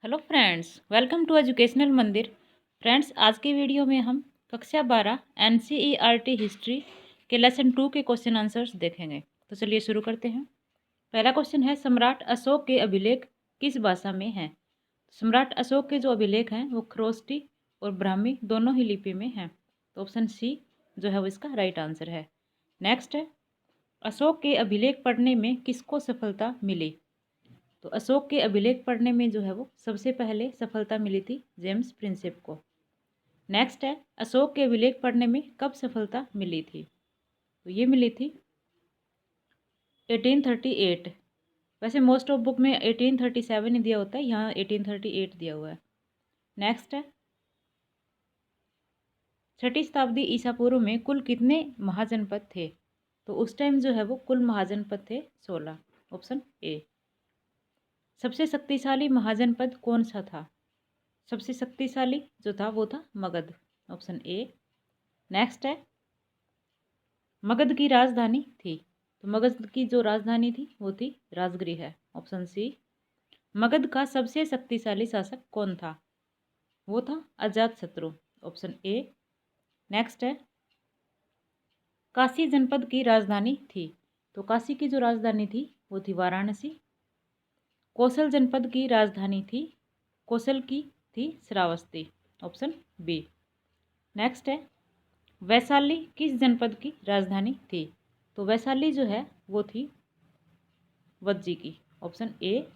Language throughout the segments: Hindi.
Hello friends, welcome to educational Mandir. Friends, आज की वीडियो में हम कक्षा 12 एनसीईआरटी हिस्ट्री के लेसन 2 के क्वेश्चन आंसर्स देखेंगे। तो चलिए शुरू करते हैं। पहला क्वेश्चन है, सम्राट अशोक के अभिलेख किस भाषा में हैं? सम्राट अशोक के जो अभिलेख हैं वो खरोष्टी और ब्राह्मी दोनों ही लिपि में हैं। तो ऑप्शन सी जो है वो इसका राइट आंसर है। नेक्स्ट है, अशोक के अभिलेख पढ़ने में किसको सफलता मिली? तो अशोक के अभिलेख पढ़ने में जो है वो सबसे पहले सफलता मिली थी जेम्स प्रिंसेप को। नेक्स्ट है, अशोक के अभिलेख पढ़ने में कब सफलता मिली थी? तो ये मिली थी 1838। वैसे मोस्ट ऑफ बुक में 1837 ही दिया होता है, यहाँ 1838 दिया हुआ है। नेक्स्ट है, 6वीं शताब्दी ईसा पूर्व में कुल कितने महाजनपद थे? तो उस टाइम जो है वो कुल महाजनपद थे 16। Option A. सबसे शक्तिशाली महाजनपद कौन सा था? सबसे शक्तिशाली जो था वो था मगध। Option A. नेक्स्ट है, मगध की राजधानी थी। तो मगध की जो राजधानी थी वो थी राजगृह है। Option C. मगध का सबसे शक्तिशाली शासक कौन था? वो था अजातशत्रु। Option A. नेक्स्ट है, काशी जनपद की राजधानी थी। तो काशी की जो राजधानी थी वो थी वाराणसी। कौशल जनपद की राजधानी थी, कौशल की थी श्रावस्ती। Option B. नेक्स्ट है, वैशाली किस जनपद की राजधानी थी? तो वैशाली जो है वो थी वज्जी की। Option A.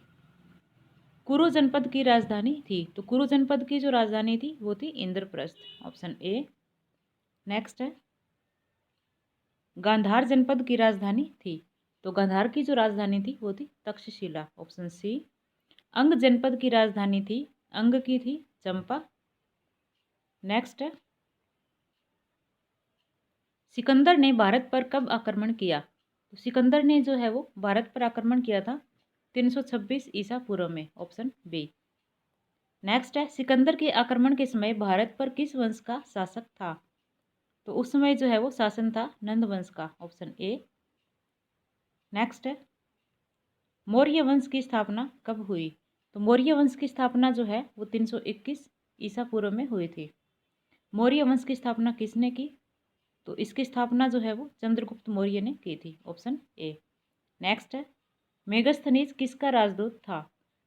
कुरु जनपद की राजधानी थी। तो कुरु जनपद की जो राजधानी थी वो थी इंद्रप्रस्थ। Option A. नेक्स्ट है, गांधार जनपद की राजधानी थी। तो गांधार की जो राजधानी थी वो थी तक्षशिला। Option C. अंग जनपद की राजधानी थी, अंग की थी चंपा। नेक्स्ट है, सिकंदर ने भारत पर कब आक्रमण किया? तो सिकंदर ने जो है वो भारत पर आक्रमण किया था 326 ईसा पूर्व में। Option B. नेक्स्ट है, सिकंदर के आक्रमण के समय भारत पर किस वंश का शासक था? तो उस समय जो है वो शासन था नंद वंश का। Option A. नेक्स्ट है, मौर्य वंश की स्थापना कब हुई? तो मौर्य वंश की स्थापना जो है वो 321 ईसा पूर्व में हुई थी। मौर्य वंश की स्थापना किसने की? तो इसकी स्थापना जो है वो चंद्रगुप्त मौर्य ने की थी। Option A. नेक्स्ट है, मेगस्थनीज किसका राजदूत था?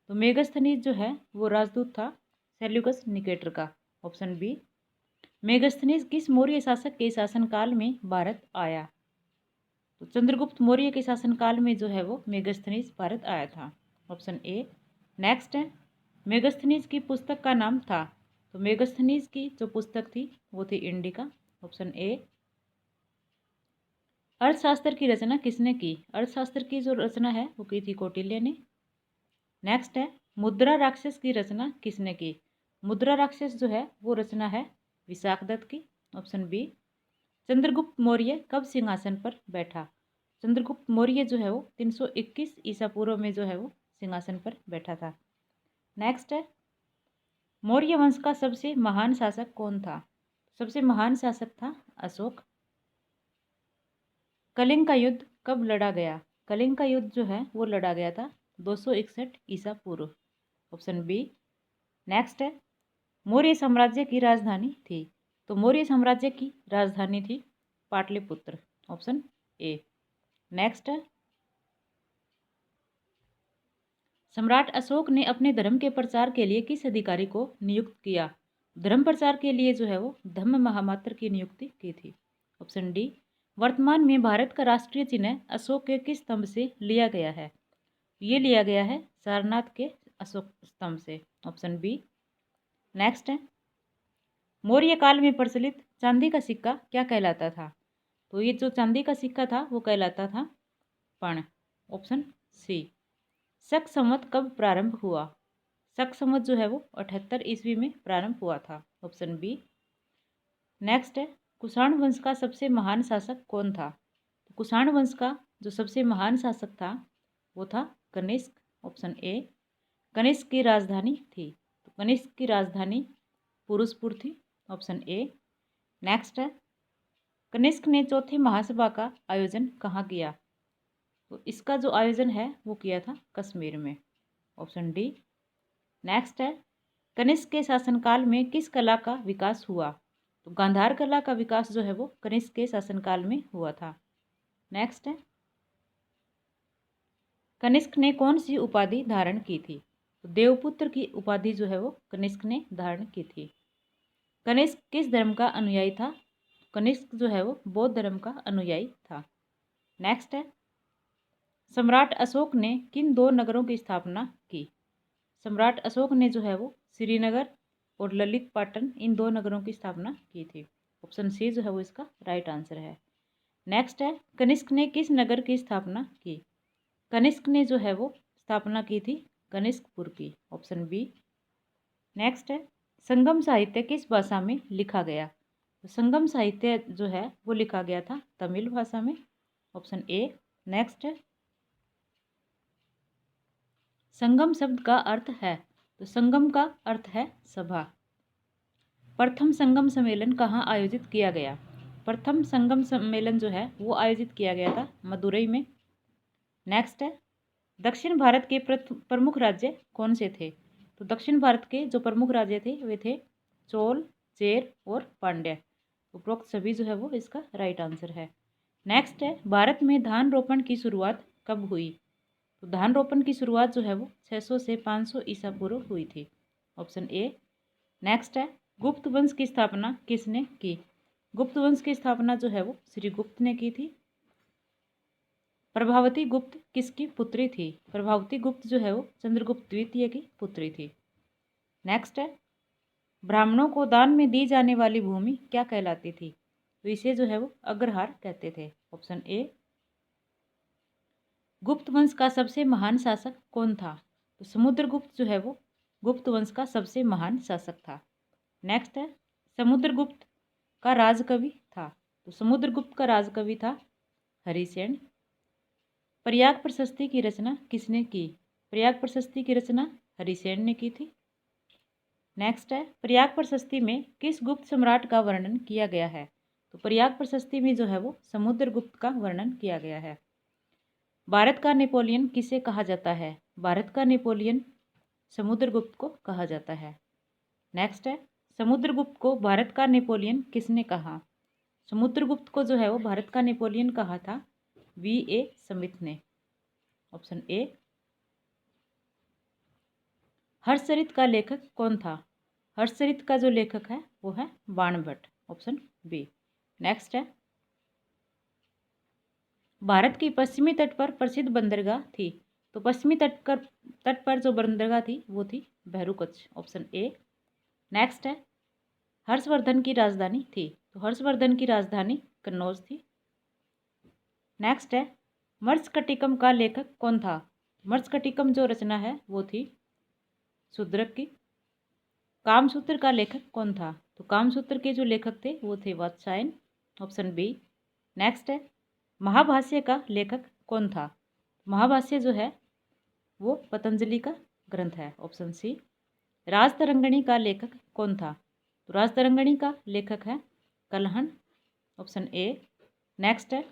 तो मेगस्थनीज जो है वो राजदूत था सेल्यूकस निकेटर का। Option B. मेगस्थनीज किस मौर्य शासक के शासनकाल में भारत आया? तो चंद्रगुप्त मौर्य के शासनकाल में जो है वो मेगस्थनीज भारत आया था। Option A. नेक्स्ट है, मेगस्थनीज की पुस्तक का नाम था। तो मेगस्थनीज की जो पुस्तक थी वो थी इंडिका। Option A. अर्थशास्त्र की रचना किसने की? अर्थशास्त्र की जो रचना है वो की थी कौटिल्य ने। नेक्स्ट है, मुद्रा राक्षस की रचना किसने की? मुद्रा राक्षस जो है वो रचना है विशाखदत्त की। Option B. चंद्रगुप्त मौर्य कब सिंहासन पर बैठा? चंद्रगुप्त मौर्य जो है वो 321 ईसा पूर्व में जो है वो सिंहासन पर बैठा था। नेक्स्ट है, मौर्य वंश का सबसे महान शासक कौन था? सबसे महान शासक था अशोक। कलिंग का युद्ध कब लड़ा गया? कलिंग का युद्ध जो है वो लड़ा गया था 261 ईसा पूर्व। Option B. नेक्स्ट है, मौर्य साम्राज्य की राजधानी थी। तो मौर्य साम्राज्य की राजधानी थी पाटलिपुत्र। Option A. नेक्स्ट है, सम्राट अशोक ने अपने धर्म के प्रचार के लिए किस अधिकारी को नियुक्त किया? धर्म प्रचार के लिए जो है वो धम्म महामात्र की नियुक्ति की थी। Option D. वर्तमान में भारत का राष्ट्रीय चिन्ह अशोक के किस स्तंभ से लिया गया है? ये लिया गया है सारनाथ के अशोक स्तंभ से। Option B. नेक्स्ट है, मौर्य काल में प्रचलित चांदी का सिक्का क्या कहलाता था? तो ये जो चांदी का सिक्का था वो कहलाता था पण। Option C. शक संवत कब प्रारंभ हुआ? शक संवत जो है वो 78 ईस्वी में प्रारंभ हुआ था। Option B. नेक्स्ट है, कुषाण वंश का सबसे महान शासक कौन था? तो कुषाण वंश का जो सबसे महान शासक था वो था कनिष्क। Option A. कनिष्क की राजधानी थी। तो कनिष्क की राजधानी पुरुषपुर थी। Option A. नेक्स्ट है, कनिष्क ने चौथी महासभा का आयोजन कहाँ किया? तो इसका जो आयोजन है वो किया था कश्मीर में। Option D. नेक्स्ट है, कनिष्क के शासनकाल में किस कला का विकास हुआ? तो गांधार कला का विकास जो है वो कनिष्क के शासनकाल में हुआ था। नेक्स्ट है, कनिष्क ने कौन सी उपाधि धारण की थी? तो देवपुत्र की उपाधि जो है वो कनिष्क ने धारण की थी। कनिष्क किस धर्म का अनुयायी था? कनिष्क जो है वो बौद्ध धर्म का अनुयायी था। नेक्स्ट है, सम्राट अशोक ने किन दो नगरों की स्थापना की? सम्राट अशोक ने जो है वो श्रीनगर और ललित पाटन इन दो नगरों की स्थापना की थी। ऑप्शन सी जो है वो इसका राइट आंसर है। नेक्स्ट है, कनिष्क ने किस नगर की स्थापना की? कनिष्क ने जो है वो स्थापना की थी कनिष्कपुर की। Option B. नेक्स्ट है, संगम साहित्य किस भाषा में लिखा गया? तो संगम साहित्य जो है वो लिखा गया था तमिल भाषा में। Option A. नेक्स्ट है, संगम शब्द का अर्थ है? तो संगम का अर्थ है सभा। प्रथम संगम सम्मेलन कहाँ आयोजित किया गया? प्रथम संगम सम्मेलन जो है वो आयोजित किया गया था मदुरई में। नेक्स्ट है, दक्षिण भारत के प्रमुख राज्य कौन से थे? तो दक्षिण भारत के जो प्रमुख राज्य थे वे थे चोल, चेर और पांड्य। उपरोक्त सभी जो है वो इसका राइट आंसर है। नेक्स्ट है, भारत में धान रोपण की शुरुआत कब हुई? तो धान रोपण की शुरुआत जो है वो 600 से 500 ईसा पूर्व हुई थी। Option A. नेक्स्ट है, गुप्त वंश की स्थापना किसने की? गुप्त वंश की स्थापना जो है वो श्री गुप्त ने की थी। प्रभावती गुप्त किसकी पुत्री थी? प्रभावती गुप्त जो है वो चंद्रगुप्त द्वितीय की पुत्री थी। नेक्स्ट है, ब्राह्मणों को दान में दी जाने वाली भूमि क्या कहलाती थी? तो इसे जो है वो अग्रहार कहते थे। Option A. गुप्त वंश का सबसे महान शासक कौन था? तो समुद्रगुप्त जो है वो गुप्त वंश का सबसे महान शासक था। नेक्स्ट है, समुद्रगुप्त का राजकवि था? तो समुद्रगुप्त का राजकवि था हरिसेन। प्रयाग प्रशस्ति की रचना किसने की? प्रयाग प्रशस्ति की रचना हरिसेन ने की थी। नेक्स्ट है, प्रयाग प्रशस्ति में किस गुप्त सम्राट का वर्णन किया गया है? तो प्रयाग प्रशस्ति में जो है वो समुद्रगुप्त का वर्णन किया गया है। भारत का नेपोलियन किसे कहा जाता है? भारत का नेपोलियन समुद्रगुप्त को कहा जाता है। नेक्स्ट है, समुद्रगुप्त को भारत का नेपोलियन किसने कहा? समुद्रगुप्त को जो है वो भारत का नेपोलियन कहा था V.A. स्मिथ ने। Option A. हर्षचरित का लेखक कौन था? हर्षचरित का जो लेखक है वो है बाणभट्ट। Option B. नेक्स्ट है, भारत की पश्चिमी तट पर प्रसिद्ध बंदरगाह थी? तो पश्चिमी तट पर जो बंदरगाह थी वो थी भैरूकच्छ। Option A. नेक्स्ट है, हर्षवर्धन की राजधानी थी? तो हर्षवर्धन की राजधानी कन्नौज थी। नेक्स्ट है, मर्मस्कटिकम का लेखक कौन था? मर्मस्कटिकम जो रचना है वो थी शूद्रक की। कामसूत्र का लेखक कौन था? तो कामसूत्र के जो लेखक थे वो थे वात्स्यायन। Option B. नेक्स्ट है, महाभाष्य का लेखक कौन था? महाभाष्य जो है वो पतंजलि का ग्रंथ है। Option C. राजतरंगिणी का लेखक कौन था? तो राजतरंगिणी का लेखक है कलहन। Option A. नेक्स्ट है,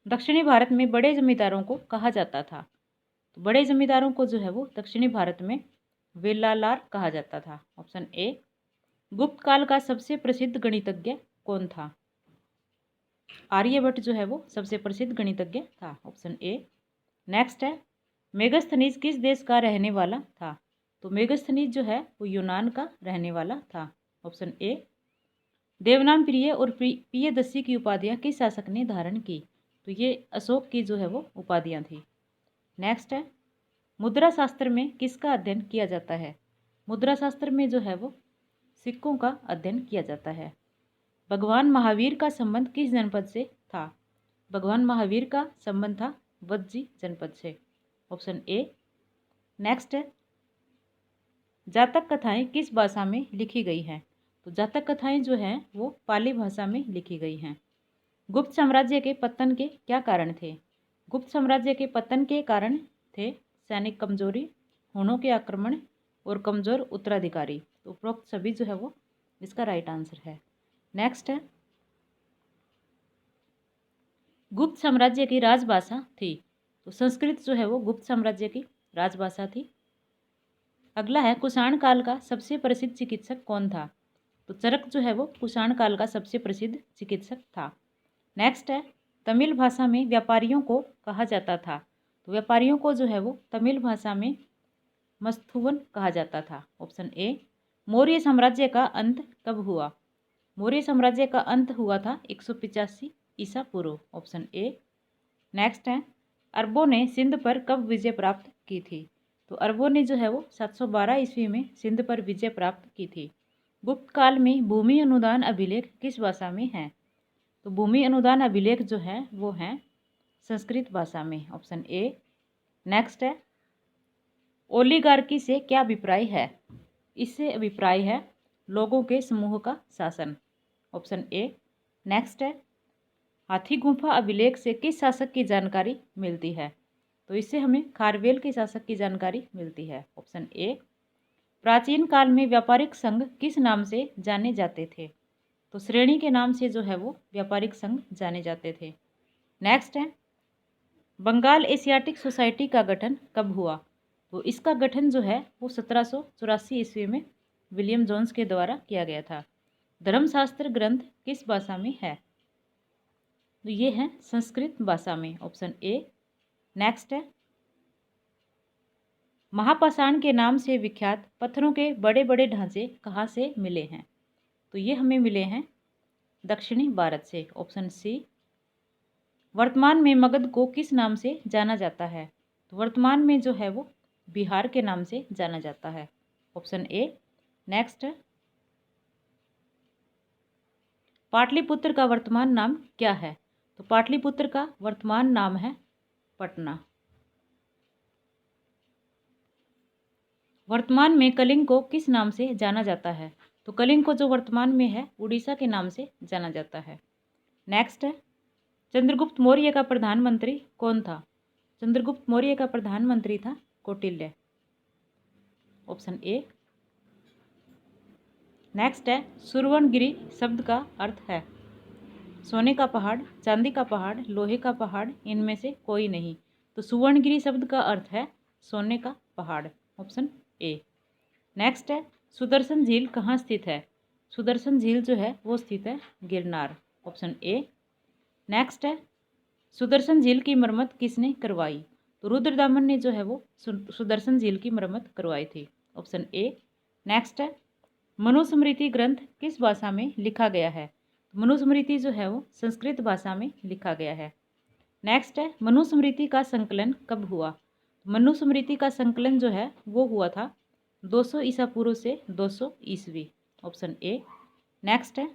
दक्षिणी भारत में बड़े जमींदारों को कहा जाता था? तो बड़े जमींदारों को जो है वो दक्षिणी भारत में वेलालार कहा जाता था। Option A. गुप्त काल का सबसे प्रसिद्ध गणितज्ञ कौन था? आर्यभट्ट जो है वो सबसे प्रसिद्ध गणितज्ञ था। Option A. नेक्स्ट है, मेगस्थनीज किस देश का रहने वाला था? तो मेगस्थनीज जो है वो यूनान का रहने वाला था। Option A. देवनाम प्रिय और प्रियदर्शी की उपाधियां किस शासक ने धारण की? तो ये अशोक की जो है वो उपाधियां थी। नेक्स्ट है, मुद्रा शास्त्र में किसका अध्ययन किया जाता है? मुद्रा शास्त्र में जो है वो सिक्कों का अध्ययन किया जाता है। भगवान महावीर का संबंध किस जनपद से था? भगवान महावीर का संबंध था वज्जी जनपद से। Option A. नेक्स्ट है, जातक कथाएं किस भाषा में लिखी गई हैं? तो जातक कथाएं जो हैं वो पाली भाषा में लिखी गई हैं। गुप्त साम्राज्य के पतन के क्या कारण थे? गुप्त साम्राज्य के पतन के कारण थे सैनिक कमजोरी, हूणों के आक्रमण और कमजोर उत्तराधिकारी। तो उपरोक्त सभी जो है वो इसका राइट आंसर है। नेक्स्ट है, गुप्त साम्राज्य की राजभाषा थी? तो संस्कृत जो है वो गुप्त साम्राज्य की राजभाषा थी। अगला है कुषाण काल का सबसे प्रसिद्ध चिकित्सक कौन था? तो चरक जो है वो कुषाण काल का सबसे प्रसिद्ध चिकित्सक था। नेक्स्ट है तमिल भाषा में व्यापारियों को कहा जाता था। तो व्यापारियों को जो है वो तमिल भाषा में मस्तुवन कहा जाता था। Option A. मौर्य साम्राज्य का अंत कब हुआ? मौर्य साम्राज्य का अंत हुआ था 185 ईसा पूर्व। Option A. नेक्स्ट है अरबों ने सिंध पर कब विजय प्राप्त की थी? तो अरबों ने जो है वो 712 ईस्वी में सिंध पर विजय प्राप्त की थी। गुप्त काल में भूमि अनुदान अभिलेख किस भाषा में है? तो भूमि अनुदान अभिलेख जो है वो है संस्कृत भाषा में। Option A. नेक्स्ट है ओलिगार्की से क्या अभिप्राय है? इससे अभिप्राय है लोगों के समूह का शासन। Option A. नेक्स्ट है हाथी गुफा अभिलेख से किस शासक की जानकारी मिलती है? तो इससे हमें खारवेल के शासक की जानकारी मिलती है। Option A. प्राचीन काल में व्यापारिक संघ किस नाम से जाने जाते थे? तो श्रेणी के नाम से जो है वो व्यापारिक संघ जाने जाते थे। नेक्स्ट है बंगाल एशियाटिक सोसाइटी का गठन कब हुआ? तो इसका गठन जो है वो 1784 ईस्वी में विलियम जोन्स के द्वारा किया गया था। धर्मशास्त्र ग्रंथ किस भाषा में है? तो ये है संस्कृत भाषा में। Option A. नेक्स्ट है महापाषाण के नाम से विख्यात पत्थरों के बड़े बड़े ढांचे कहाँ से मिले हैं? तो ये हमें मिले हैं दक्षिणी भारत से। Option C. वर्तमान में मगध को किस नाम से जाना जाता है? तो वर्तमान में जो है वो बिहार के नाम से जाना जाता है। Option A. नेक्स्ट पाटलिपुत्र का वर्तमान नाम क्या है? तो पाटलिपुत्र का वर्तमान नाम है पटना। वर्तमान में कलिंग को किस नाम से जाना जाता है? तो कलिंग को जो वर्तमान में है उड़ीसा के नाम से जाना जाता है। नेक्स्ट है चंद्रगुप्त मौर्य का प्रधानमंत्री कौन था? चंद्रगुप्त मौर्य का प्रधानमंत्री था कौटिल्य। Option A. नेक्स्ट है सुवर्णगिरी शब्द का अर्थ है सोने का पहाड़, चांदी का पहाड़, लोहे का पहाड़, इनमें से कोई नहीं। तो सुवर्णगिरी शब्द का अर्थ है सोने का पहाड़। Option A. नेक्स्ट है सुदर्शन झील कहाँ स्थित है? सुदर्शन झील जो है वो स्थित है गिरनार। Option A. नेक्स्ट है सुदर्शन झील की मरम्मत किसने करवाई? तो रुद्रदामन ने जो है वो सुदर्शन झील की मरम्मत करवाई थी। Option A. नेक्स्ट है मनुस्मृति ग्रंथ किस भाषा में लिखा गया है? मनुस्मृति जो है वो संस्कृत भाषा में लिखा गया है। नेक्स्ट है मनुस्मृति का संकलन कब हुआ? मनुस्मृति का संकलन जो है वो हुआ था 200 ईसा पूर्व से 200 ईस्वी। Option A. नेक्स्ट है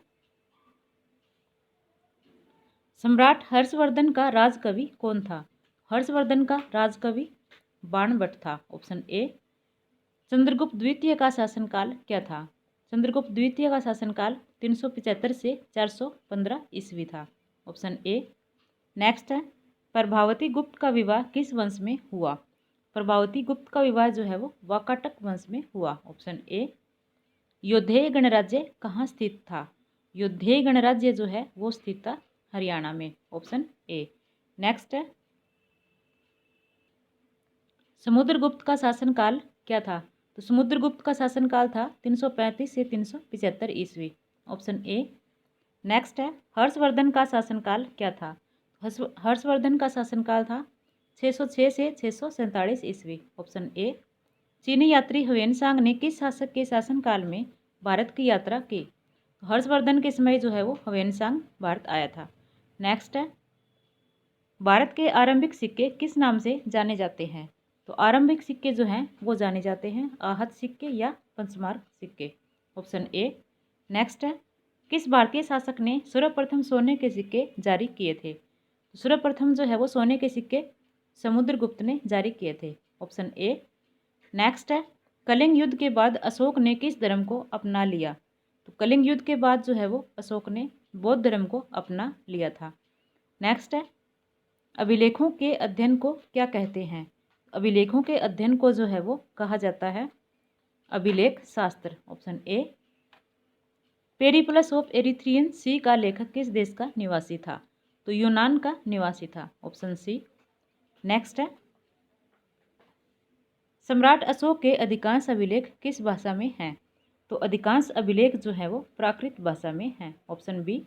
सम्राट हर्षवर्धन का राजकवि कौन था? हर्षवर्धन का राजकवि बाणभट्ट था। Option A. चंद्रगुप्त द्वितीय का शासनकाल क्या था? चंद्रगुप्त द्वितीय का शासनकाल 375 से 415 ईस्वी था। Option A. नेक्स्ट है प्रभावती गुप्त का विवाह किस वंश में हुआ? प्रभावती गुप्त का विवाह जो है वो वाकाटक वंश में हुआ। Option A. योद्धेय गणराज्य कहाँ स्थित था? योद्धेय गणराज्य जो है वो स्थित था हरियाणा में। Option A. नेक्स्ट है समुद्रगुप्त का शासनकाल क्या था? तो समुद्रगुप्त का शासनकाल था 335 से 375 ईस्वी। Option A. नेक्स्ट है हर्षवर्धन का शासनकाल क्या था? हर्षवर्धन का शासनकाल था 606 से 647 ईस्वी। Option A. चीनी यात्री ह्वेनसांग ने किस शासक के शासनकाल में भारत की यात्रा की? हर्षवर्धन के समय जो है वो ह्वेनसांग भारत आया था। नेक्स्ट है भारत के आरंभिक सिक्के किस नाम से जाने जाते हैं? तो आरंभिक सिक्के जो हैं वो जाने जाते हैं आहत सिक्के या पंचमार्क सिक्के। Option A. नेक्स्ट है किस भारतीय शासक ने सर्वप्रथम सोने के सिक्के जारी किए थे? तो सर्वप्रथम जो है वो सोने के सिक्के समुद्रगुप्त ने जारी किए थे। Option A. नेक्स्ट है कलिंग युद्ध के बाद अशोक ने किस धर्म को अपना लिया? तो कलिंग युद्ध के बाद जो है वो अशोक ने बौद्ध धर्म को अपना लिया था। नेक्स्ट है अभिलेखों के अध्ययन को क्या कहते हैं? अभिलेखों के अध्ययन को जो है वो कहा जाता है अभिलेख शास्त्र। Option A. Periplus of Erythraean Sea का लेखक किस देश का निवासी था? तो यूनान का निवासी था। Option C. नेक्स्ट है सम्राट अशोक के अधिकांश अभिलेख किस भाषा में हैं? तो अधिकांश अभिलेख जो है वो प्राकृत भाषा में हैं। Option B.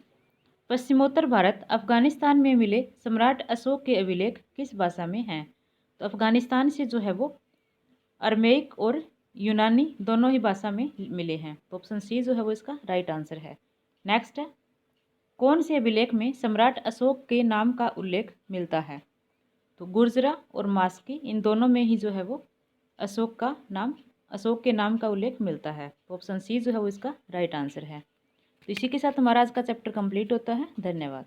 पश्चिमोत्तर भारत अफगानिस्तान में मिले सम्राट अशोक के अभिलेख किस भाषा में हैं? तो अफगानिस्तान से जो है वो अरमेइक और यूनानी दोनों ही भाषा में मिले हैं। तो ऑप्शन सी जो है वो इसका राइट आंसर है। नेक्स्ट है, कौन से अभिलेख में सम्राट अशोक के नाम का उल्लेख मिलता है? तो गुर्जरा और मास्की, इन दोनों में ही जो है वो अशोक के नाम का उल्लेख मिलता है। तो ऑप्शन सी जो है वो इसका राइट आंसर है। तो इसी के साथ हमारा आज का चैप्टर कंप्लीट होता है। धन्यवाद।